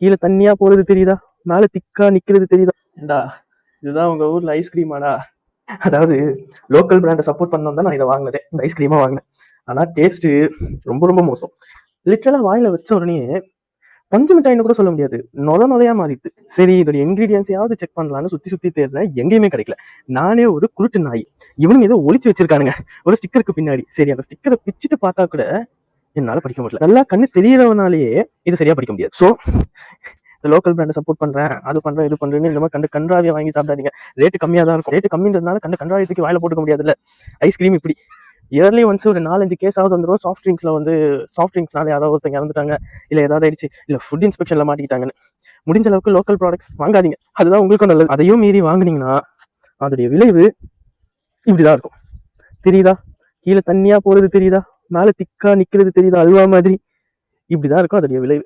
கீழே தண்ணியா போறது தெரியுதா, மேல திக்கா நிக்கிறது தெரியுதா? ஏண்டா இதுதான் உங்க ஊர்ல ஐஸ்கிரீமாடா? அதாவது லோக்கல் பிராண்டை சப்போர்ட் பண்ணோம் தான் நான் இதை வாங்கினதே, இந்த ஐஸ்கிரீமா வாங்கினேன். ஆனா டேஸ்ட் ரொம்ப ரொம்ப மோசம். லிட்டரலா வாயில வச்ச உடனே பஞ்சு மிட்டாயின்னு கூட சொல்ல முடியாது, நொதையா மாறிடுது. சரி இதோட இன்கிரீடியன்ஸையாவது செக் பண்ணலான்னு சுத்தி சுத்தி தேடுறேன், எங்கேயுமே கிடைக்கல. நானே ஒரு குருட்டு நாய், இவனுங்க ஏதோ ஒளிச்சு வச்சிருக்கானுங்க ஒரு ஸ்டிக்கருக்கு பின்னாடி. சரி அந்த ஸ்டிக்கரை பிச்சுட்டு பார்த்தா கூட என்னால படிக்க முடியல. நல்லா கண்ணு தெரியறவனாலேயே இது சரியா படிக்க முடியாது. ஸோ இந்த லோக்கல் பிராண்டை சப்போர்ட் பண்றேன், அது பண்றேன், இது பண்றேன்னு இந்த மாதிரி கன்றாவியை வாங்கி சாப்பிடாதீங்க. ரேட்டு கம்மியா தான் இருக்கும். ரேட்டு கம்மின்றதுனால கன்றாவியத்துக்கு வாயில போட்டுக்க முடியாதுல்ல. ஐஸ்கிரீம் இப்படி இயர்லி ஒன்ஸ் ஒரு 4-5 கேஸாவது வந்துடும். சாஃப்ட் ட்ரிங்க்ஸ்ல வந்து சாஃப்ட் ட்ரிங்க்ஸ்னால யாராவது ஒருத்தங்க இறந்துட்டாங்க, இல்லை ஏதாவது ஆயிடுச்சு, இல்லை ஃபுட் இன்ஸ்பெக்ஷன்ல மாட்டிக்கிட்டாங்கன்னு, முடிஞ்ச அளவுக்கு லோக்கல் ப்ராடக்ட்ஸ் வாங்காதீங்க. அதுதான் உங்களுக்கும் நல்லது. அதையும் மீறி வாங்கினீங்கன்னா அதோடைய விளைவு இப்படிதான் இருக்கும். தெரியுதா, கீழே தண்ணியா போறது தெரியுதா, மேல திக்கா நிக்கிறது தெரியுதா, அல்வா மாதிரி. இப்படிதான் இருக்கும் அதோடைய விளைவு.